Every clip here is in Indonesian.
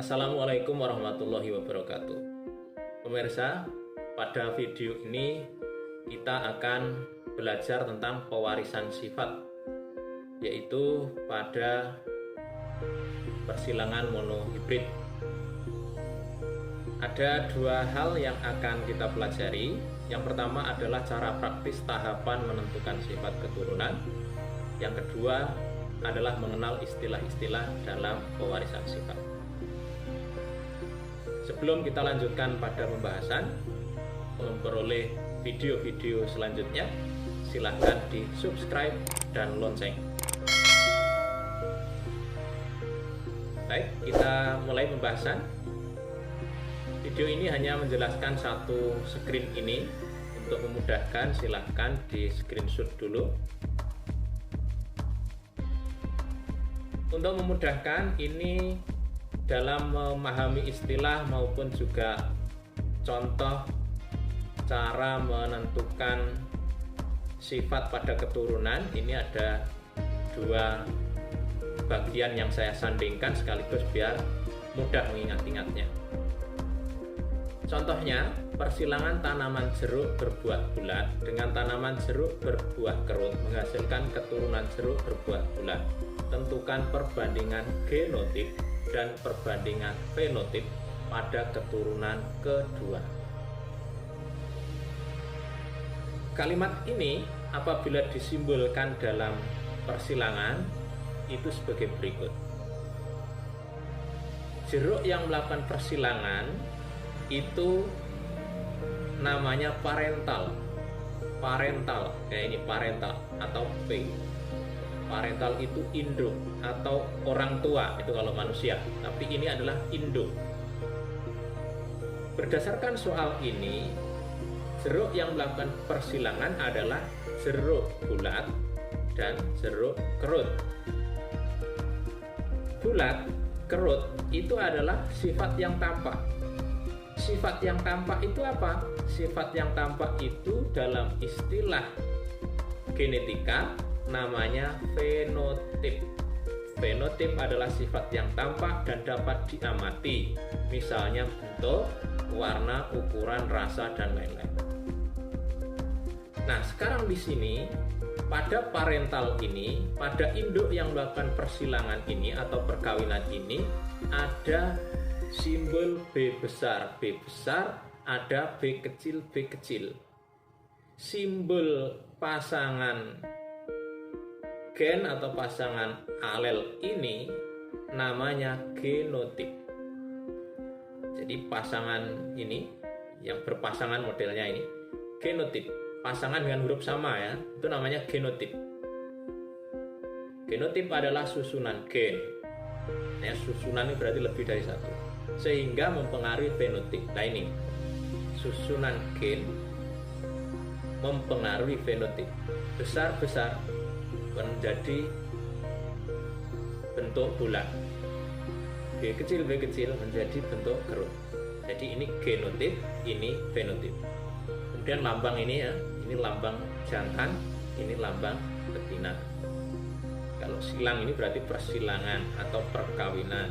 Assalamualaikum warahmatullahi wabarakatuh. Pemirsa, pada video ini kita akan belajar tentang pewarisan sifat, yaitu pada persilangan monohibrid. Ada dua hal yang akan kita pelajari. Yang pertama adalah cara praktis tahapan menentukan sifat keturunan. Yang kedua adalah mengenal istilah-istilah dalam pewarisan sifat. Sebelum kita lanjutkan pada pembahasan, memperoleh video-video selanjutnya, silahkan di subscribe dan lonceng. Baik, kita mulai pembahasan. Video ini hanya menjelaskan satu screen ini. Untuk memudahkan, silahkan di screenshot dulu. Untuk memudahkan, ini dalam memahami istilah maupun juga contoh cara menentukan sifat pada keturunan. Ini ada dua bagian yang saya sandingkan sekaligus biar mudah mengingat-ingatnya. Contohnya, persilangan tanaman jeruk berbuah bulat dengan tanaman jeruk berbuah kerut menghasilkan keturunan jeruk berbuah bulat. Tentukan perbandingan genotip dan perbandingan fenotip pada keturunan kedua. Kalimat ini apabila disimbolkan dalam persilangan itu sebagai berikut. Jeruk yang melakukan persilangan itu namanya parental. Parental, kayak ini parental atau P. Parental itu induk atau orang tua, itu kalau manusia, tapi ini adalah induk. Berdasarkan soal ini, jeruk yang melakukan persilangan adalah jeruk bulat dan jeruk kerut. Bulat, kerut itu adalah sifat yang tampak. Sifat yang tampak itu apa? Sifat yang tampak itu dalam istilah genetika namanya fenotip. Fenotip adalah sifat yang tampak dan dapat diamati, misalnya bentuk, warna, ukuran, rasa, dan lain-lain. Nah, sekarang di sini pada parental ini, pada induk yang melakukan persilangan ini atau perkawinan ini ada simbol B besar. B besar, ada B kecil, B kecil. Simbol pasangan gen atau pasangan alel ini namanya genotip. Jadi pasangan ini yang berpasangan modelnya ini genotip. Pasangan dengan huruf sama ya, itu namanya genotip. Genotip adalah susunan gen. Ya, susunan ini berarti lebih dari satu, sehingga mempengaruhi fenotip. Nah ini susunan gen mempengaruhi fenotip. Besar-besar menjadi bentuk bulat, B kecil menjadi bentuk kerut. Jadi ini genotip, ini fenotip. Kemudian lambang ini ya, ini lambang jantan, ini lambang betina. Kalau silang ini berarti persilangan atau perkawinan.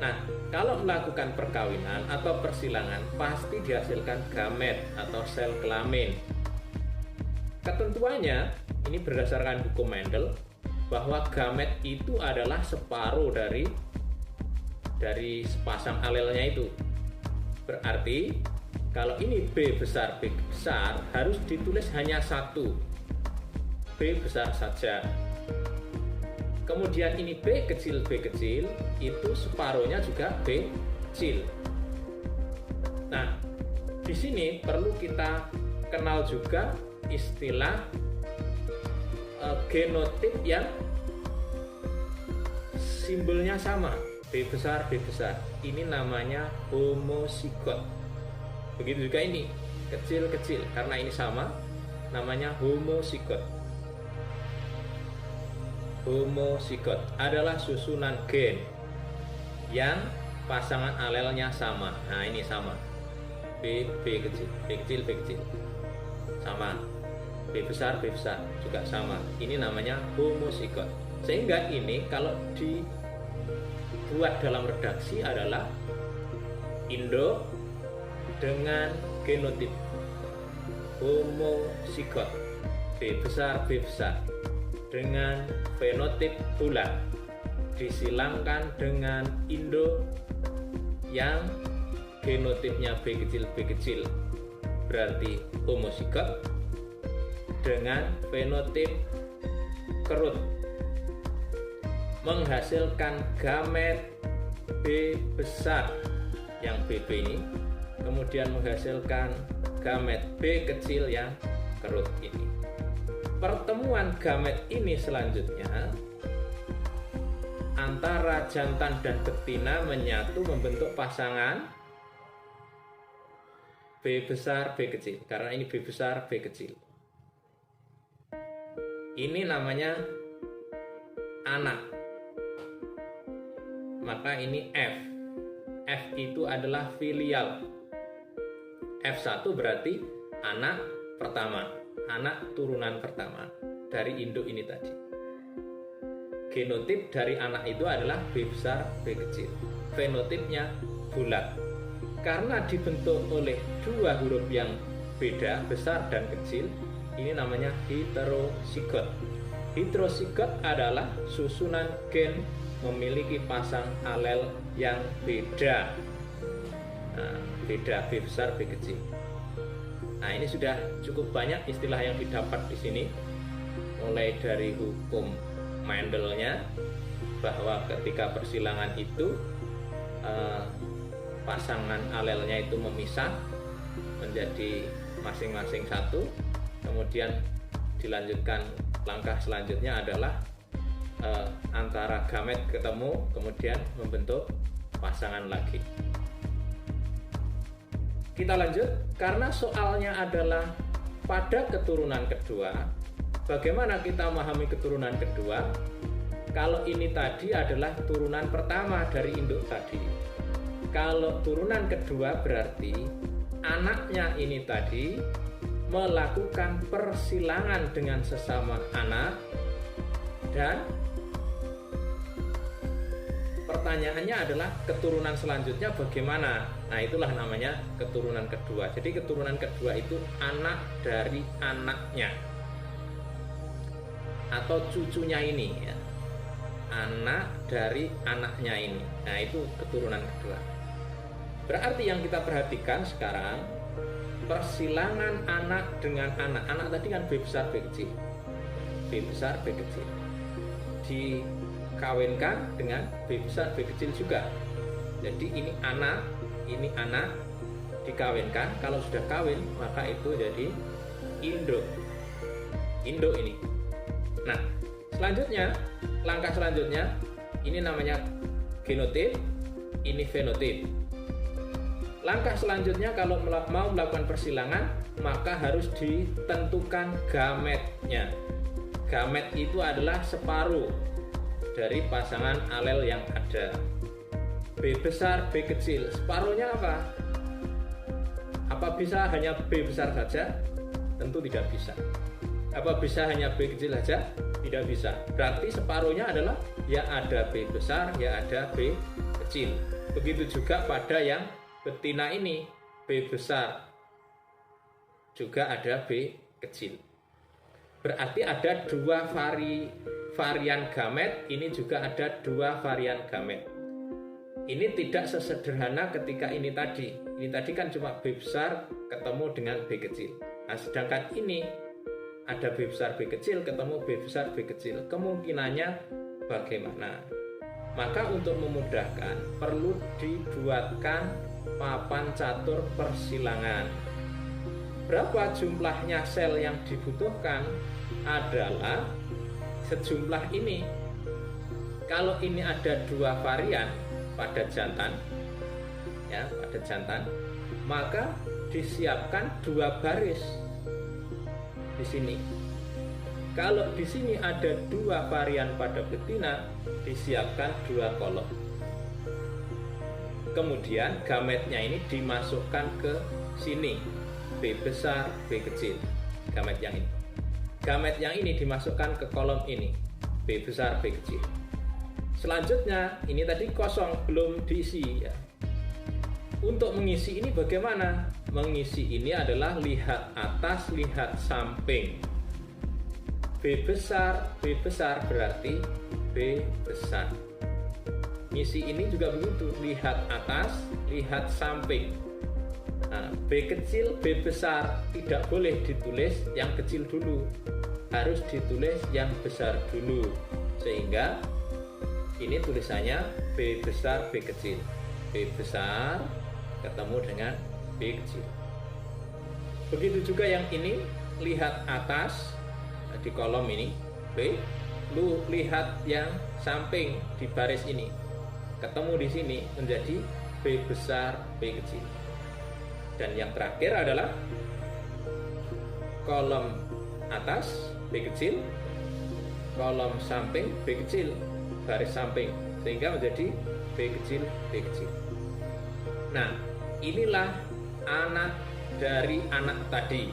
Nah, kalau melakukan perkawinan atau persilangan pasti dihasilkan gamet atau sel kelamin. Ketentuannya ini berdasarkan hukum Mendel bahwa gamet itu adalah separuh dari sepasang alelnya itu. Berarti kalau ini B besar harus ditulis hanya satu, B besar saja. Kemudian ini B kecil itu separuhnya juga B kecil. Nah, di sini perlu kita kenal juga istilah genotip yang simbolnya sama, B besar. Ini namanya homozigot. Begitu juga ini kecil karena ini sama, namanya homozigot. Homozigot adalah susunan gen yang pasangan alelnya sama. Nah ini sama, B kecil sama, B besar juga sama. Ini namanya homozigot. Sehingga ini kalau buat dalam redaksi adalah induk dengan genotip homozigot B besar dengan fenotip bulat disilangkan dengan induk yang genotipnya B kecil berarti homozigot dengan fenotip kerut menghasilkan gamet B besar yang BB ini, kemudian menghasilkan gamet B kecil yang kerut ini. Pertemuan gamet ini selanjutnya antara jantan dan betina menyatu membentuk pasangan B besar B kecil, karena ini B besar B kecil. Ini namanya anak. Maka ini F. F itu adalah filial. F1 berarti anak pertama, anak turunan pertama dari induk ini tadi. Genotip dari anak itu adalah B besar B kecil. Fenotipnya bulat. Karena dibentuk oleh dua huruf yang beda, besar dan kecil, ini namanya heterozigot. Heterozigot adalah susunan gen memiliki pasang alel yang beda. Nah, beda B besar B kecil. Nah, ini sudah cukup banyak istilah yang didapat di sini, mulai dari hukum Mendelnya bahwa ketika persilangan itu pasangan alelnya itu memisah menjadi masing-masing satu, kemudian dilanjutkan langkah selanjutnya adalah antara gamet ketemu kemudian membentuk pasangan lagi. Kita lanjut, karena soalnya adalah pada keturunan kedua. Bagaimana kita memahami keturunan kedua? Kalau ini tadi adalah turunan pertama dari induk tadi. Kalau turunan kedua berarti anaknya ini tadi melakukan persilangan dengan sesama anak, dan pertanyaannya adalah keturunan selanjutnya bagaimana? Nah, itulah namanya keturunan kedua. Jadi keturunan kedua itu anak dari anaknya atau cucunya ini ya. Anak dari anaknya ini. Nah, itu keturunan kedua. Berarti yang kita perhatikan sekarang persilangan anak dengan anak. Anak tadi kan B besar B kecil. B besar B kecil. Dikawinkan dengan B besar B kecil juga. Jadi ini anak dikawinkan. Kalau sudah kawin maka itu jadi induk. Induk ini. Nah, selanjutnya, langkah selanjutnya ini namanya genotip, ini fenotip. Langkah selanjutnya kalau mau melakukan persilangan maka harus ditentukan gametnya. Gamet itu adalah separuh dari pasangan alel yang ada. B besar, B kecil. Separuhnya apa? Apa bisa hanya B besar saja? Tentu tidak bisa. Apa bisa hanya B kecil saja? Tidak bisa. Berarti separuhnya adalah ya ada B besar, ya ada B kecil. Begitu juga pada yang betina ini, B besar, juga ada B kecil. Berarti ada dua varian gamet, ini juga ada dua varian gamet. Ini tidak sesederhana ketika ini tadi. Ini tadi kan cuma B besar ketemu dengan B kecil. Nah, sedangkan ini ada B besar B kecil ketemu B besar B kecil. Kemungkinannya bagaimana? Maka untuk memudahkan perlu dibuatkan papan catur persilangan. Berapa jumlahnya sel yang dibutuhkan adalah sejumlah ini. Kalau ini ada dua varian pada jantan, ya pada jantan, maka disiapkan dua baris di sini. Kalau di sini ada dua varian pada betina, disiapkan dua kolom. Kemudian gametnya ini dimasukkan ke sini, B besar, B kecil. Gamet yang ini. Gamet yang ini dimasukkan ke kolom ini, B besar, B kecil. Selanjutnya, ini tadi kosong, belum diisi ya. Untuk mengisi ini bagaimana? Mengisi ini adalah lihat atas, lihat samping. B besar berarti B besar. Ngisi ini juga begitu, lihat atas, lihat samping. Nah, B kecil, B besar, tidak boleh ditulis yang kecil dulu, harus ditulis yang besar dulu, sehingga ini tulisannya B besar, B kecil. B besar ketemu dengan B kecil. Begitu juga yang ini, lihat atas di kolom ini B, lu lihat yang samping di baris ini, ketemu di sini menjadi B besar, B kecil. Dan yang terakhir adalah kolom atas B kecil, kolom samping B kecil, baris samping, sehingga menjadi B kecil, B kecil. Nah, inilah anak dari anak tadi,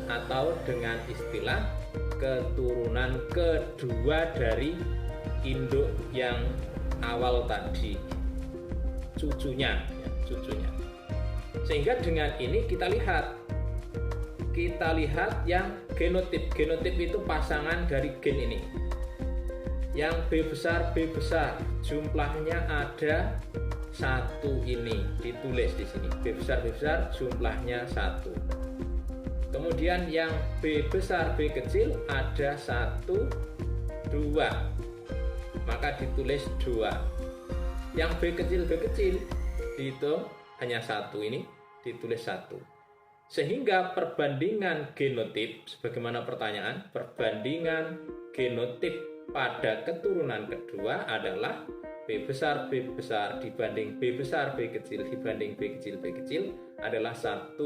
atau dengan istilah keturunan kedua dari induk yang awal tadi, cucunya. Sehingga dengan ini kita lihat yang genotip. Genotip itu pasangan dari gen ini. Yang B besar jumlahnya ada 1 ini, ditulis di sini. B besar jumlahnya 1. Kemudian yang B besar, B kecil ada 1, 2. Maka ditulis 2. Yang B kecil dihitung hanya 1 ini, ditulis 1. Sehingga perbandingan genotip, sebagaimana pertanyaan, perbandingan genotip pada keturunan kedua adalah B besar dibanding B besar, B kecil dibanding B kecil adalah 1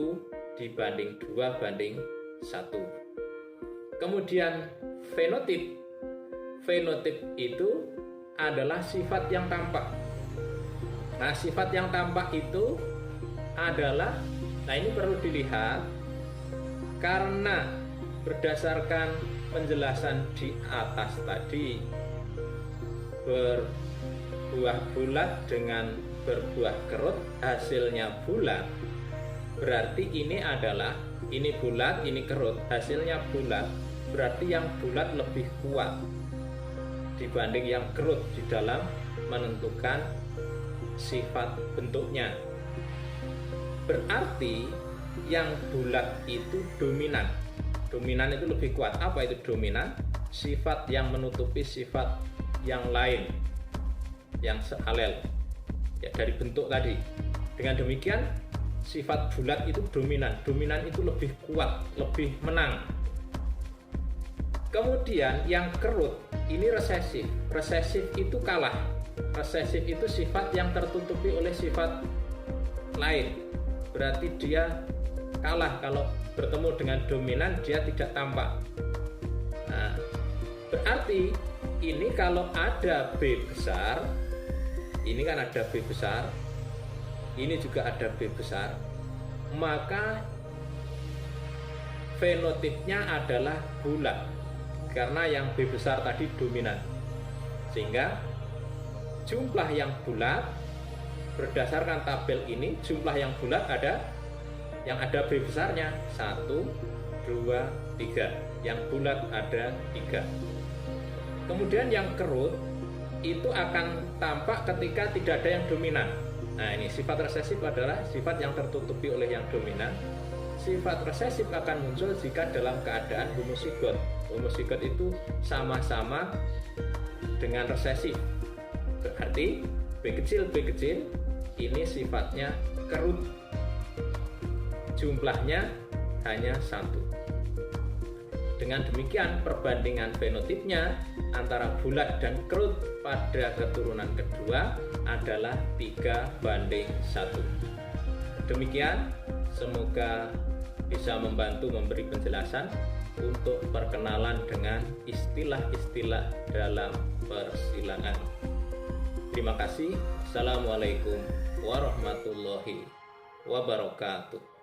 dibanding 2 banding 1. Kemudian fenotip. Fenotip itu adalah sifat yang tampak. Nah, sifat yang tampak itu adalah, nah ini perlu dilihat karena berdasarkan penjelasan di atas tadi, berbuah bulat dengan berbuah kerut hasilnya bulat, berarti ini adalah, ini bulat, ini kerut, hasilnya bulat, berarti yang bulat lebih kuat dibanding yang kerut di dalam menentukan sifat bentuknya. Berarti yang bulat itu dominan. Dominan itu lebih kuat. Apa itu dominan? Sifat yang menutupi sifat yang lain, yang sealel ya, dari bentuk tadi. Dengan demikian sifat bulat itu dominan. Dominan itu lebih kuat, lebih menang. Kemudian yang kerut ini resesif. Resesif itu kalah. Resesif itu sifat yang tertutupi oleh sifat lain. Berarti dia kalah, kalau bertemu dengan dominan dia tidak tampak. Nah, berarti ini kalau ada B besar, ini kan ada B besar, ini juga ada B besar, maka fenotipnya adalah bulat karena yang B besar tadi dominan. Sehingga jumlah yang bulat berdasarkan tabel ini, jumlah yang bulat ada, yang ada B besarnya 1, 2, 3. Yang bulat ada 3. Kemudian yang kerut itu akan tampak ketika tidak ada yang dominan. Nah, ini sifat resesif adalah sifat yang tertutupi oleh yang dominan. Sifat resesif akan muncul jika dalam keadaan homozigot. Homozigot itu sama-sama dengan resesif. Berarti B kecil ini sifatnya kerut, jumlahnya hanya 1. Dengan demikian perbandingan fenotipnya antara bulat dan kerut pada keturunan kedua adalah 3:1. Demikian, semoga bisa membantu memberi penjelasan untuk perkenalan dengan istilah-istilah dalam persilangan. Terima kasih. Assalamualaikum warahmatullahi wabarakatuh.